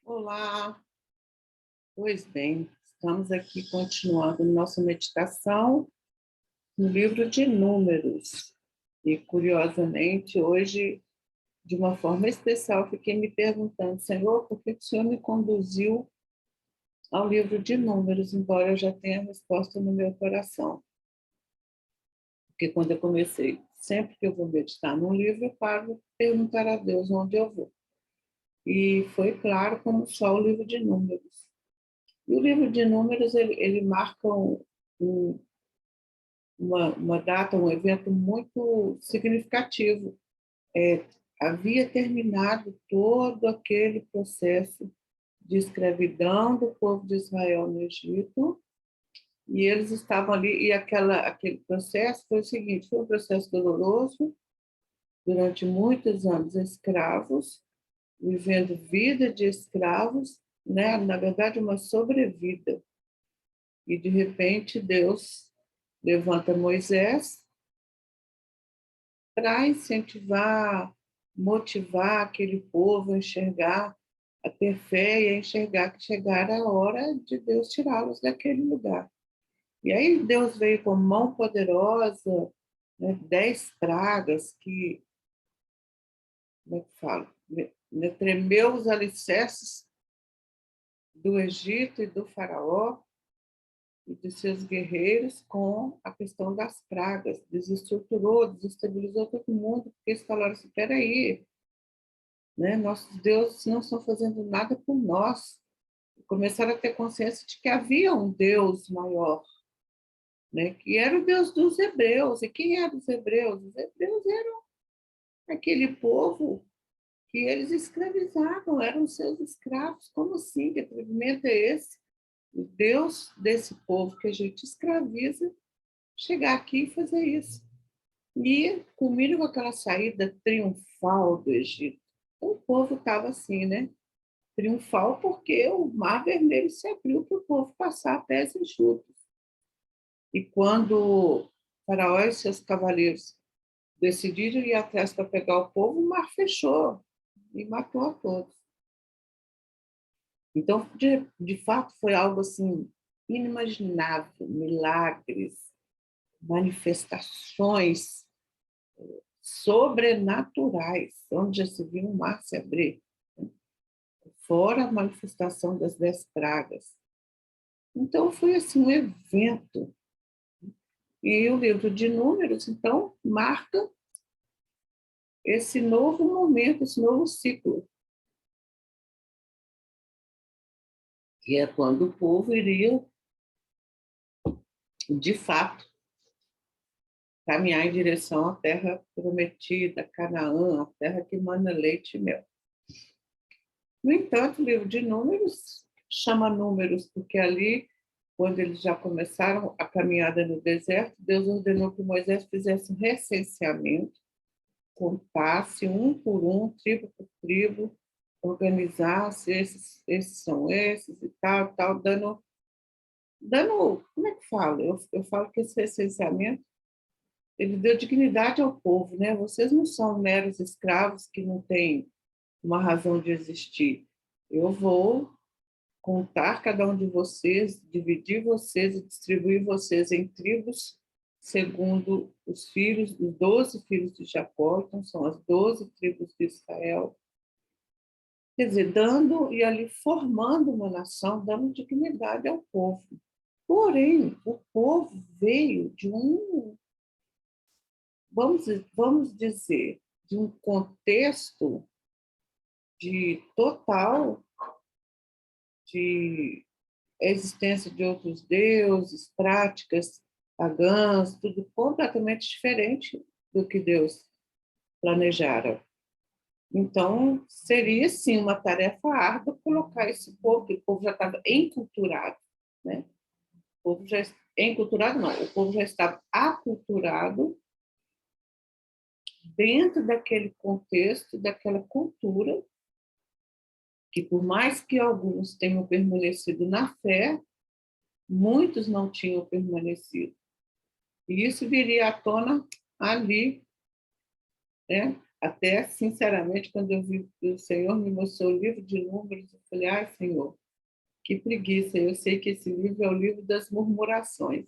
Olá, pois bem, estamos aqui continuando nossa meditação no livro de Números. E, curiosamente, hoje, de uma forma especial, fiquei me perguntando, Senhor, por que o Senhor me conduziu ao livro de Números, embora eu já tenha a resposta no meu coração? Porque quando eu comecei, sempre que eu vou meditar num livro, eu paro perguntar a Deus onde eu vou. E foi claro como só o livro de Números. E o livro de Números, ele marca um, uma data, um evento muito significativo. Havia terminado todo aquele processo de escravidão do povo de Israel no Egito, e eles estavam ali, e aquele processo foi o seguinte, foi um processo doloroso, durante muitos anos escravos, vivendo vida de escravos, né? Na verdade, uma sobrevida. E, de repente, Deus levanta Moisés para incentivar, motivar aquele povo a enxergar, a ter fé e a enxergar que chegara a hora de Deus tirá-los daquele lugar. E aí Deus veio com mão poderosa, né, 10 pragas que, como é que fala, né, tremeu os alicerces do Egito e do faraó, e de seus guerreiros com a questão das pragas. Desestruturou, desestabilizou todo mundo, porque eles falaram assim, espera aí, né? Nossos deuses não estão fazendo nada por nós. E começaram a ter consciência de que havia um Deus maior, né? Que era o Deus dos hebreus. E quem eram os hebreus? Os hebreus eram aquele povo que eles escravizavam, eram seus escravos. Como assim? Que atrevimento é esse? O Deus desse povo que a gente escraviza chegar aqui e fazer isso. E culmina com aquela saída triunfal do Egito. O povo estava assim, né? Triunfal porque o Mar Vermelho se abriu para o povo passar a pés enxutos. E quando Faraó e seus cavaleiros decidiram ir atrás para pegar o povo, o mar fechou e matou a todos. Então, de fato, foi algo assim inimaginável, milagres, manifestações sobrenaturais, onde já se viu um mar se abrir, fora a manifestação das 10 pragas. Então, foi assim um evento. E o livro de Números, então, marca esse novo momento, esse novo ciclo, que é quando o povo iria, de fato, caminhar em direção à terra prometida, Canaã, a terra que mana leite e mel. No entanto, o livro de Números chama Números, porque ali, quando eles já começaram a caminhada no deserto, Deus ordenou que Moisés fizesse um recenseamento, contasse um por um, tribo por tribo, organizasse, esses são esses e tal, dando, como é que fala? Eu falo que esse recenseamento, ele deu dignidade ao povo, né? Vocês não são meros escravos que não têm uma razão de existir. Eu vou contar cada um de vocês, dividir vocês e distribuir vocês em tribos, segundo os 12 filhos de Jacó, então são as 12 tribos de Israel. Quer dizer, dando e ali formando uma nação, dando dignidade ao povo. Porém, o povo veio de vamos dizer, de um contexto de total de existência de outros deuses, práticas pagãs, tudo completamente diferente do que Deus planejara. Então, seria, sim, uma tarefa árdua colocar esse povo, porque o povo já estava enculturado, né? O povo já enculturado, não, o povo já estava aculturado dentro daquele contexto, daquela cultura, que por mais que alguns tenham permanecido na fé, muitos não tinham permanecido. E isso viria à tona ali, né? Até, sinceramente, quando eu vi que o Senhor me mostrou o livro de Números, eu falei, ai, Senhor, que preguiça, eu sei que esse livro é o livro das murmurações,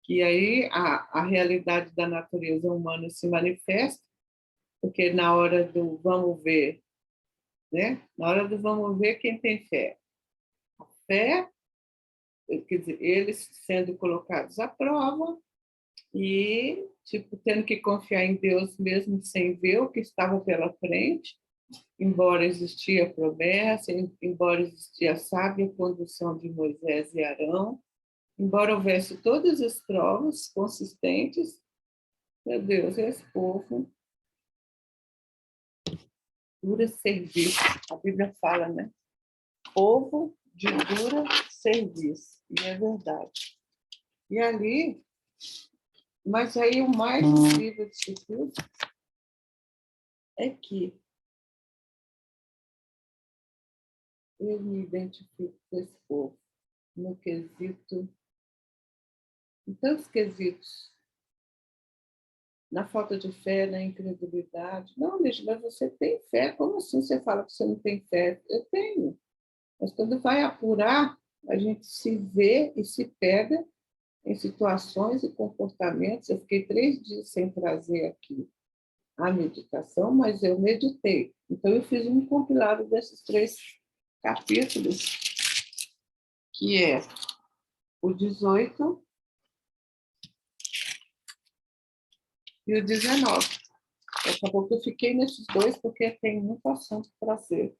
que aí a realidade da natureza humana se manifesta, porque na hora do vamos ver, né? Na hora do vamos ver, quem tem fé? A fé, quer dizer, eles sendo colocados à prova e, tipo, tendo que confiar em Deus mesmo sem ver o que estava pela frente, embora existia a promessa, embora existia a sábia condução de Moisés e Arão, embora houvesse todas as provas consistentes, meu Deus, esse povo dura serviço. A Bíblia fala, né? Povo de dura serviço. E é verdade. E ali, mas aí o mais incrível disso tudo é que eu me identifico com esse povo no quesito, em tantos quesitos, na falta de fé, na incredulidade. Não, Lígia, mas você tem fé? Como assim você fala que você não tem fé? Eu tenho. Mas quando vai apurar, a gente se vê e se pega em situações e comportamentos. Eu fiquei 3 dias sem trazer aqui a meditação, mas eu meditei. Então, eu fiz um compilado desses 3 capítulos, que é o 18 e o 19. Acabou que eu fiquei nesses 2, porque tem muito assunto para ser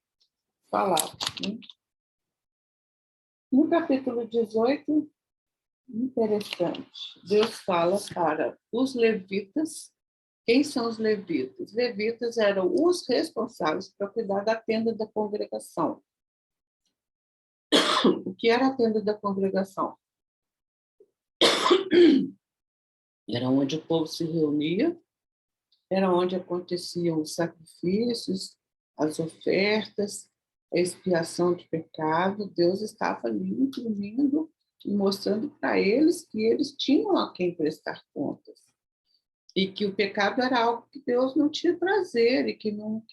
falado. Né? No capítulo 18, interessante, Deus fala para os levitas. Quem são os levitas? Levitas eram os responsáveis para cuidar da tenda da congregação. O que era a tenda da congregação? Era onde o povo se reunia, era onde aconteciam os sacrifícios, as ofertas, a expiação de pecado. Deus estava ali imprimindo e mostrando para eles que eles tinham a quem prestar contas. E que o pecado era algo que Deus não tinha prazer e que não,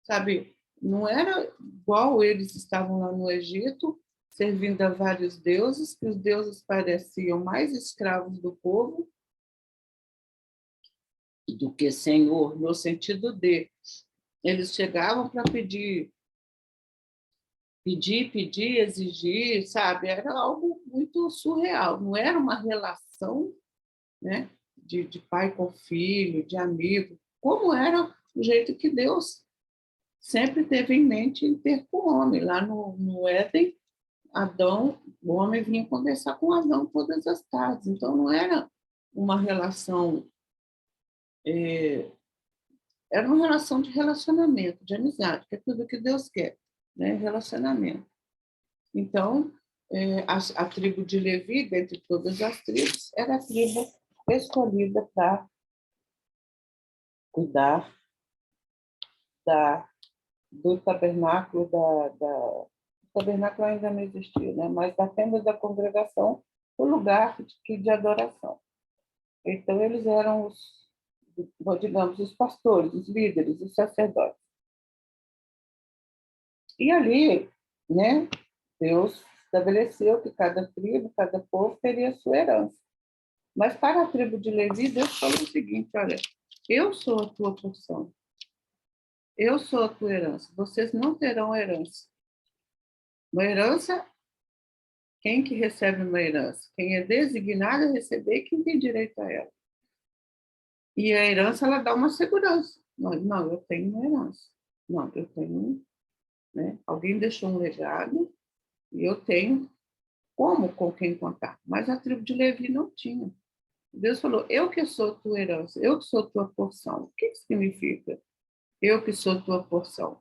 sabe, não era igual eles estavam lá no Egito, servindo a vários deuses, que os deuses pareciam mais escravos do povo do que Senhor, no sentido de eles chegavam para pedir, exigir, sabe? Era algo muito surreal, não era uma relação, né, de pai com filho, de amigo, como era o jeito que Deus sempre teve em mente em ter com o homem. Lá no Éden, Adão, o homem vinha conversar com Adão todas as tardes, então não era uma relação, era uma relação de relacionamento, de amizade, que é tudo que Deus quer, né? Relacionamento. Então, a tribo de Levi, dentre todas as tribos, era a tribo escolhida para cuidar do tabernáculo, o tabernáculo ainda não existia, né? Mas da tenda da congregação, o lugar de adoração. Então, eles eram digamos, os pastores, os líderes, os sacerdotes. E ali, né, Deus estabeleceu que cada tribo, cada povo teria a sua herança. Mas para a tribo de Levi, Deus falou o seguinte: olha, eu sou a tua porção, eu sou a tua herança, vocês não terão herança. Uma herança, quem que recebe uma herança? Quem é designado a receber, quem tem direito a ela. E a herança, ela dá uma segurança. Não, eu tenho uma herança. Não, eu tenho, né? Alguém deixou um legado e eu tenho como com quem contar. Mas a tribo de Levi não tinha. Deus falou: eu que sou tua herança, eu que sou tua porção. O que significa? Eu que sou tua porção.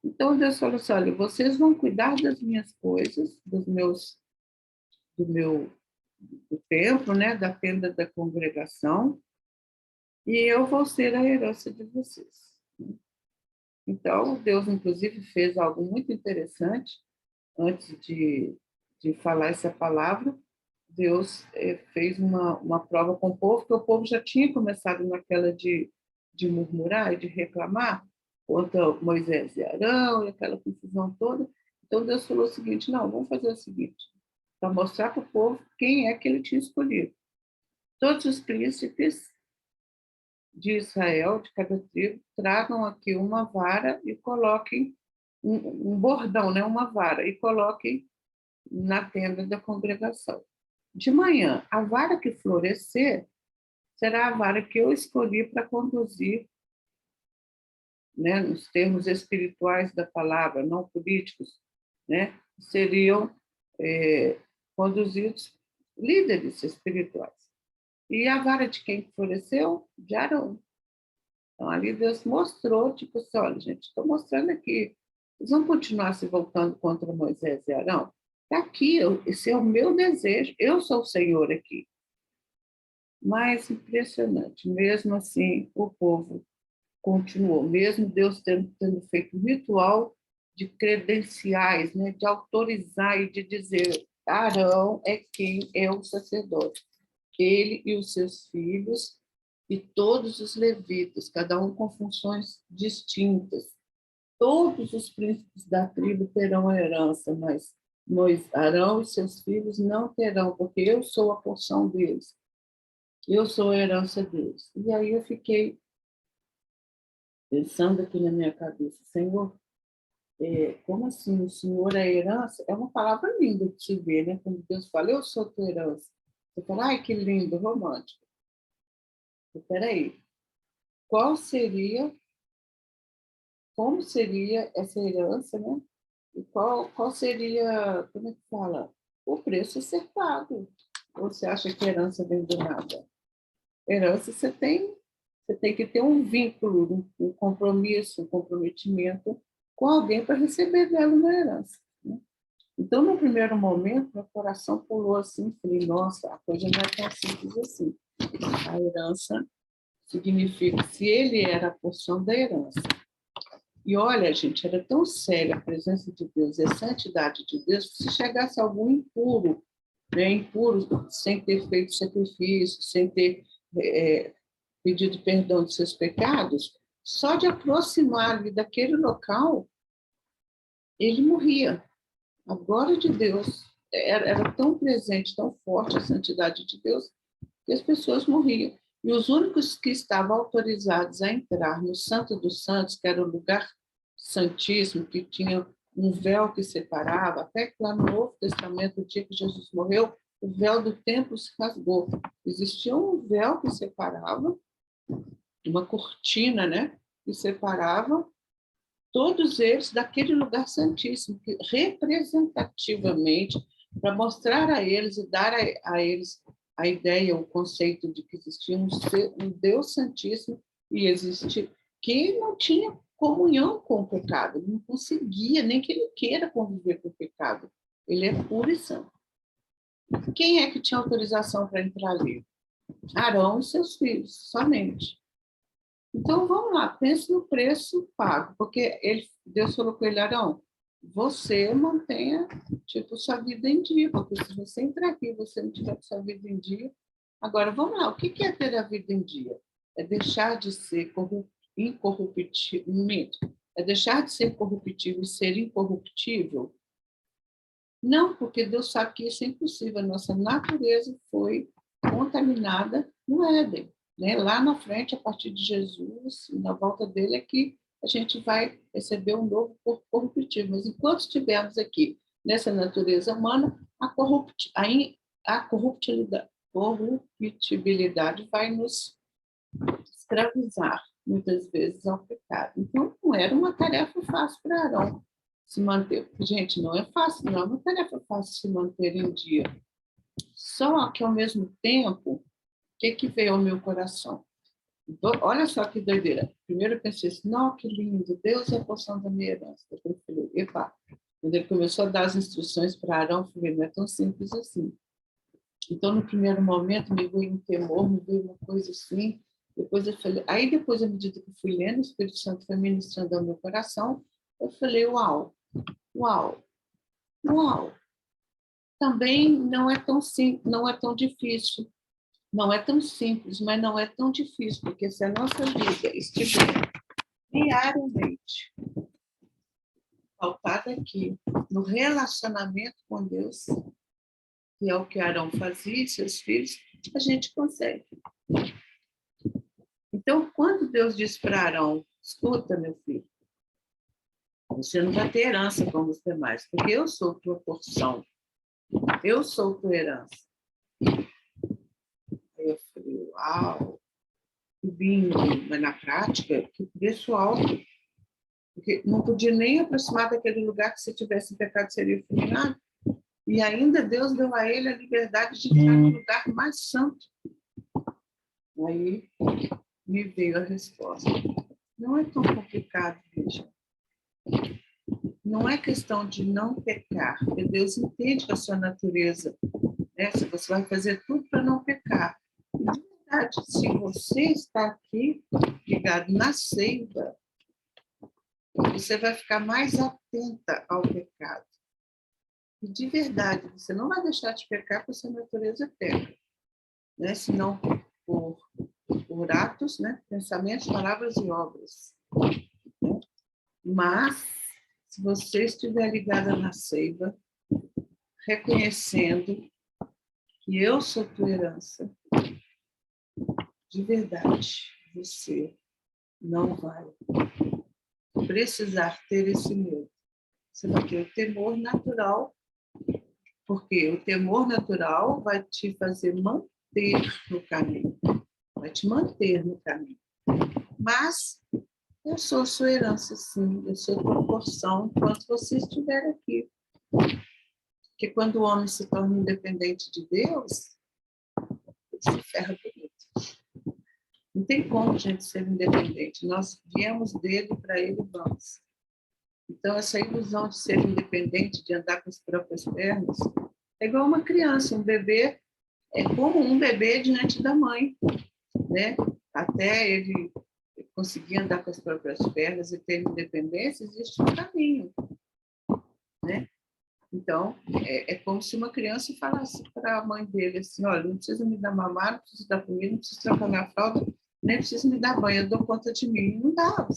Então Deus falou assim: olha, vocês vão cuidar das minhas coisas, do meu do templo, né, da tenda da congregação, e eu vou ser a herança de vocês. Então Deus, inclusive, fez algo muito interessante antes de falar essa palavra. Deus fez uma prova com o povo, que o povo já tinha começado naquela de de murmurar e de reclamar contra Moisés e Arão e aquela confusão toda. Então Deus falou o seguinte: não, vamos fazer o seguinte, para mostrar para o povo quem é que ele tinha escolhido. Todos os príncipes de Israel, de cada tribo, tragam aqui uma vara e coloquem um bordão, né, uma vara, e coloquem na tenda da congregação. De manhã, a vara que florescer será a vara que eu escolhi para conduzir, né, nos termos espirituais da palavra, não políticos, né, seriam conduzidos líderes espirituais. E a vara de quem floresceu? De Arão. Então, ali Deus mostrou, tipo assim, olha, gente, estou mostrando aqui, eles vão continuar se voltando contra Moisés e Arão? Está aqui, esse é o meu desejo, eu sou o Senhor aqui. Mas impressionante, mesmo assim, o povo continuou, mesmo Deus tendo feito um ritual de credenciais, né, de autorizar e de dizer: Arão é quem é o sacerdote, ele e os seus filhos e todos os levitas, cada um com funções distintas. Todos os príncipes da tribo terão a herança, mas Arão e seus filhos não terão, porque eu sou a porção deles, eu sou a herança deles. E aí eu fiquei pensando aqui na minha cabeça: Senhor, como assim o Senhor é a herança? É uma palavra linda de se ver, né? Quando Deus fala, eu sou a tua herança. Você fala, ai, que lindo, romântico. Espera aí, qual seria, como seria essa herança, né? E qual seria, como é que fala? O preço a ser pago. Ou você acha que herança vem do nada? Herança você tem que ter um vínculo, um compromisso, um comprometimento com alguém para receber dela uma herança, né? Então, no primeiro momento, meu coração pulou assim, falei, nossa, a coisa não é tão simples assim. A herança significa, se ele era a porção da herança. E olha, gente, era tão séria a presença de Deus, a santidade de Deus, se chegasse algum impuro, né, impuro, sem ter feito sacrifício, sem ter pedido perdão de seus pecados, só de aproximar-lhe daquele local, ele morria. A glória de Deus era tão presente, tão forte a santidade de Deus, que as pessoas morriam. E os únicos que estavam autorizados a entrar no Santo dos Santos, que era o lugar santíssimo, que tinha um véu que separava, até que lá no Novo Testamento, o dia que Jesus morreu, o véu do templo se rasgou. Existia um véu que separava, uma cortina, né, que separava todos eles daquele lugar santíssimo, que representativamente, para mostrar a eles e dar a eles a ideia, o conceito de que existia um Deus santíssimo e existe que não tinha comunhão com o pecado, não conseguia, nem que ele queira conviver com o pecado. Ele é puro e santo. Quem é que tinha autorização para entrar ali? Arão e seus filhos, somente. Então, vamos lá, pense no preço pago, porque Deus falou com ele, Arão, você mantenha, tipo, sua vida em dia, porque se você entrar aqui e você não tiver sua vida em dia... Agora, vamos lá, o que é ter a vida em dia? É deixar de ser incorruptível, é deixar de ser corruptível e ser incorruptível? Não, porque Deus sabe que isso é impossível, a nossa natureza foi contaminada no Éden, né? Lá na frente, a partir de Jesus, na volta dele, é que a gente vai receber um novo corpo corruptível. Mas enquanto estivermos aqui nessa natureza humana, a corruptibilidade vai nos escravizar, muitas vezes, ao pecado. Então, não era uma tarefa fácil para Arão se manter. Gente, não é fácil, não é uma tarefa fácil se manter em dia. Só que, ao mesmo tempo, o que veio ao meu coração? Olha só que doideira. Primeiro eu pensei assim, não, que lindo, Deus é a porção da minha herança. Depois eu falei, epa. Quando ele começou a dar as instruções para Arão, eu falei, não é tão simples assim. Então, no primeiro momento, me veio um temor, me veio uma coisa assim. Depois eu falei, aí depois, à medida que eu fui lendo, o Espírito Santo foi ministrando ao meu coração, eu falei, uau, uau, uau. Também não é tão simples, não é tão difícil. Não é tão simples, mas não é tão difícil, porque se a nossa vida estiver diariamente pautada aqui no relacionamento com Deus, que é o que Arão fazia e seus filhos, a gente consegue. Então, quando Deus diz para Arão, escuta, meu filho, você não vai ter herança como os demais, porque eu sou tua porção, eu sou tua herança. Aí eu falei, uau, que lindo, mas na prática, que preço alto, porque não podia nem aproximar daquele lugar que se tivesse pecado seria fulminado. E ainda Deus deu a ele a liberdade de entrar no lugar mais santo. Aí me veio a resposta. Não é tão complicado, veja. Não é questão de não pecar, porque Deus entende a sua natureza. Né? Se você vai fazer tudo para não pecar. Na verdade, se você está aqui ligado na seiva, você vai ficar mais atenta ao pecado. E de verdade, você não vai deixar de pecar porque a sua natureza peca. Né? Senão por atos, né? Pensamentos, palavras e obras. Mas, se você estiver ligada na seiva, reconhecendo que eu sou tua herança, de verdade, você não vai precisar ter esse medo. Você vai ter o temor natural, porque o temor natural vai te fazer manter no caminho, vai te manter no caminho. Mas eu sou sua herança, sim, eu sou tua porção enquanto você estiver aqui. Porque quando o homem se torna independente de Deus, ele se ferra bonito. Não tem como a gente ser independente. Nós viemos dele, para ele vamos. Então, essa ilusão de ser independente, de andar com as próprias pernas, é igual uma criança, um bebê, é como um bebê diante da mãe, né? Até ele conseguir andar com as próprias pernas e ter independência, existe um caminho, né? Então, é como se uma criança falasse para a mãe dele assim, olha, não precisa me dar mamar, não precisa dar comida, não precisa trocar minha fralda, nem precisa me dar banho, eu dou conta de mim. Não dá,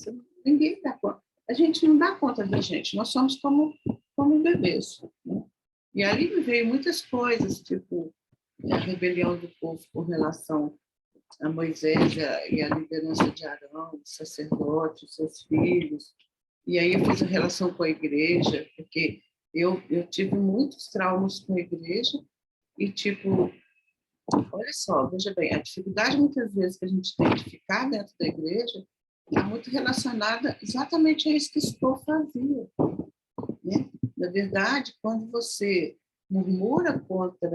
ninguém dá conta. A gente não dá conta da gente, nós somos como bebês. Né? E ali me veio muitas coisas, tipo a rebelião do povo com relação a Moisés e a liderança de Arão, o sacerdote, os seus filhos. E aí eu fiz a relação com a igreja, porque eu tive muitos traumas com a igreja e, tipo, olha só, veja bem, a dificuldade muitas vezes que a gente tem de ficar dentro da igreja está muito relacionada exatamente a isso que esse povo fazia. Né? Na verdade, quando você murmura contra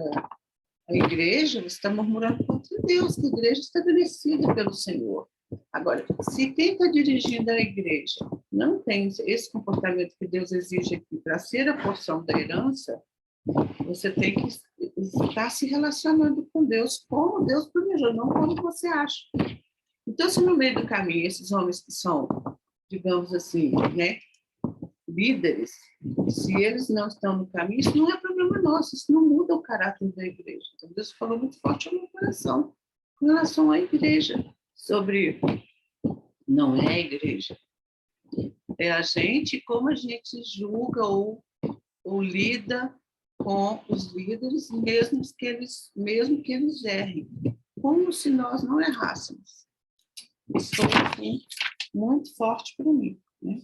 a igreja, você está murmurando contra Deus, que a igreja é estabelecida pelo Senhor. Agora, se quem está dirigindo a igreja não tem esse comportamento que Deus exige aqui para ser a porção da herança, você tem que estar se relacionando com Deus como Deus planejou, não como você acha. Então, se no meio do caminho esses homens que são, digamos assim, né, líderes, se eles não estão no caminho, isso não é problema nosso, isso não muda o caráter da igreja. Então, Deus falou muito forte ao meu coração com relação à igreja, sobre não é a igreja, é a gente, como a gente julga ou lida com os líderes, mesmo que eles errem, como se nós não errássemos. Isso foi assim, muito forte para mim, né?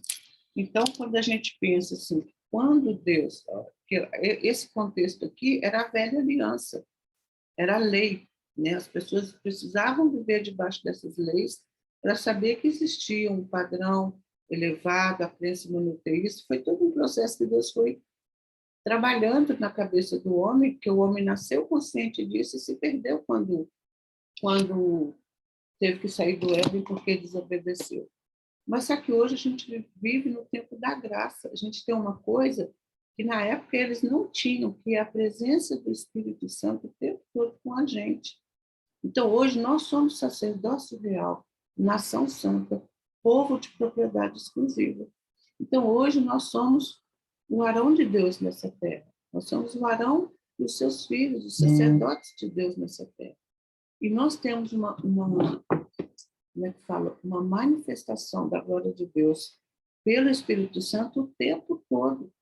Então, quando a gente pensa assim, quando Deus... Esse contexto aqui era a velha aliança, era a lei. Né? As pessoas precisavam viver debaixo dessas leis para saber que existia um padrão elevado, a crença em monoteísmo. Foi todo um processo que Deus foi trabalhando na cabeça do homem, que o homem nasceu consciente disso e se perdeu quando teve que sair do Éden porque desobedeceu. Mas só que hoje a gente vive no tempo da graça. A gente tem uma coisa que na época eles não tinham, que é a presença do Espírito Santo o tempo todo com a gente. Então hoje nós somos sacerdócio real, nação santa, povo de propriedade exclusiva. Então hoje nós somos o Arão de Deus nessa terra. Nós somos o Arão e os seus filhos, os sacerdotes de Deus nessa terra. E nós temos como é que fala? Uma manifestação da glória de Deus pelo Espírito Santo o tempo todo.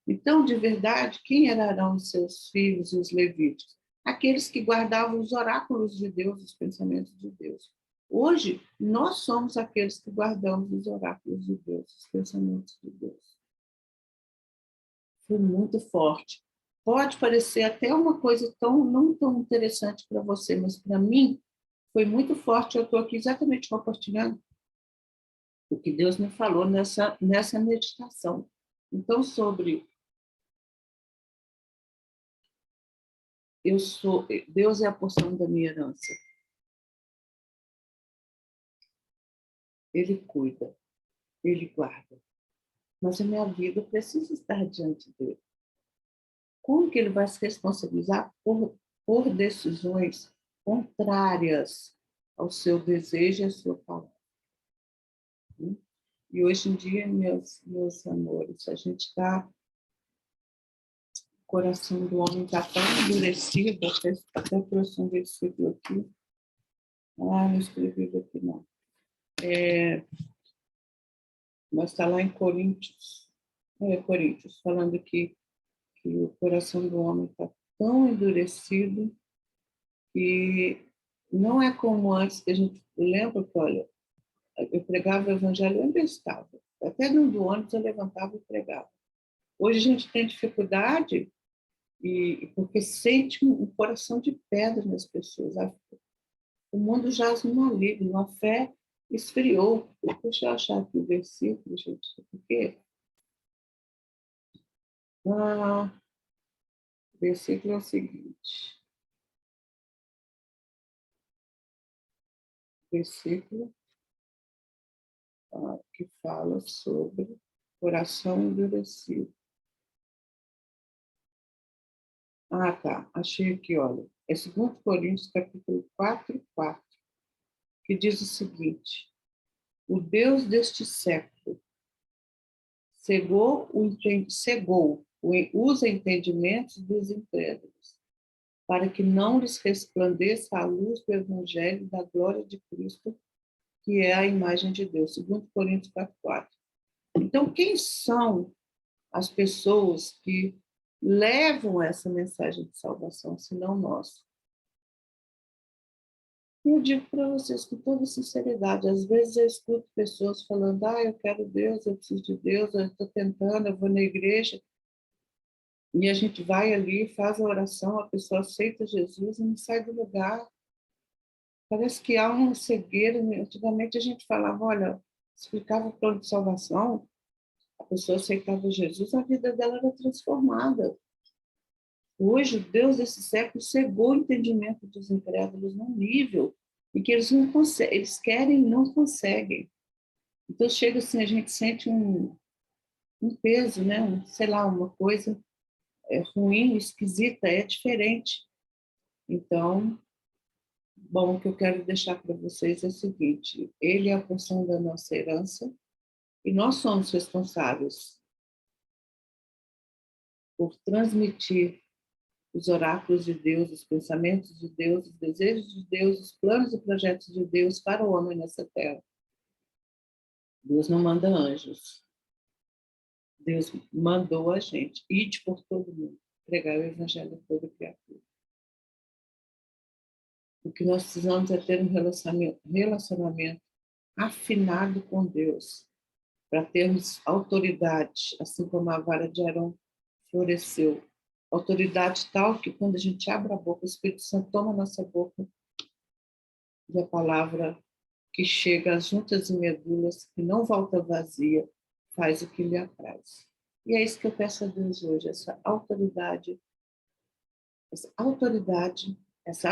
Então, de verdade, quem eram os seus filhos e os levíticos? Aqueles que guardavam os oráculos de Deus, os pensamentos de Deus. Hoje, nós somos aqueles que guardamos os oráculos de Deus, os pensamentos de Deus. Foi muito forte. Pode parecer até uma coisa não tão interessante para você, mas para mim foi muito forte. Eu estou aqui exatamente compartilhando o que Deus me falou nessa meditação. Então, sobre Deus é a porção da minha herança. Ele cuida, ele guarda. Mas a minha vida precisa estar diante dele. Como que ele vai se responsabilizar por decisões contrárias ao seu desejo e à sua palavra? E hoje em dia, meus amores, a gente está... O coração do homem está tão endurecido, até trouxe um versículo aqui. Não escrevi aqui não. Mas está lá em Coríntios, falando que o coração do homem está tão endurecido que não é como antes, que a gente lembra que, olha, eu pregava o evangelho onde eu estava. Até dentro do ônibus eu levantava e pregava. Hoje a gente tem dificuldade porque sente um coração de pedra nas pessoas. O mundo jaz no maligno, a fé esfriou. Deixa eu achar aqui o versículo, gente, porque o versículo é o seguinte. Versículo que fala sobre coração endurecido. Tá. Achei aqui, olha. É 2 Coríntios, capítulo 4:4, que diz o seguinte: o Deus deste século cegou os entendimentos dos incrédulos, para que não lhes resplandeça a luz do Evangelho da glória de Cristo, que é a imagem de Deus. 2 Coríntios 4:4. Então, quem são as pessoas que levam essa mensagem de salvação, senão nós? Eu digo para vocês com toda sinceridade, às vezes eu escuto pessoas falando, eu quero Deus, eu preciso de Deus, eu estou tentando, eu vou na igreja, e a gente vai ali, faz a oração, a pessoa aceita Jesus e não sai do lugar. Parece que há uma cegueira. Antigamente a gente falava, olha, explicava o plano de salvação, a pessoa aceitava Jesus, a vida dela era transformada. Hoje, o Deus desse século cegou o entendimento dos incrédulos num nível em que eles não conseguem, eles querem e não conseguem. Então, chega assim, a gente sente um peso, né? Sei lá, uma coisa ruim, esquisita, é diferente. Então, bom, o que eu quero deixar para vocês é o seguinte: ele é a porção da nossa herança e nós somos responsáveis por transmitir os oráculos de Deus, os pensamentos de Deus, os desejos de Deus, os planos e projetos de Deus para o homem nessa terra. Deus não manda anjos. Deus mandou a gente. Ide por todo mundo, pregar o evangelho a toda criatura. O que nós precisamos é ter um relacionamento afinado com Deus, para termos autoridade, assim como a vara de Arão floresceu. Autoridade tal que quando a gente abre a boca, o Espírito Santo toma a nossa boca e a palavra que chega às juntas e medulas, que não volta vazia, faz o que lhe apraz. E é isso que eu peço a Deus hoje, essa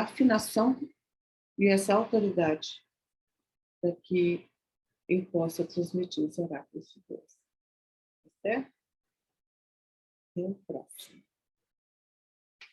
afinação e essa autoridade, para que eu possa transmitir os oráculos de Deus. Tá certo? Até o próximo.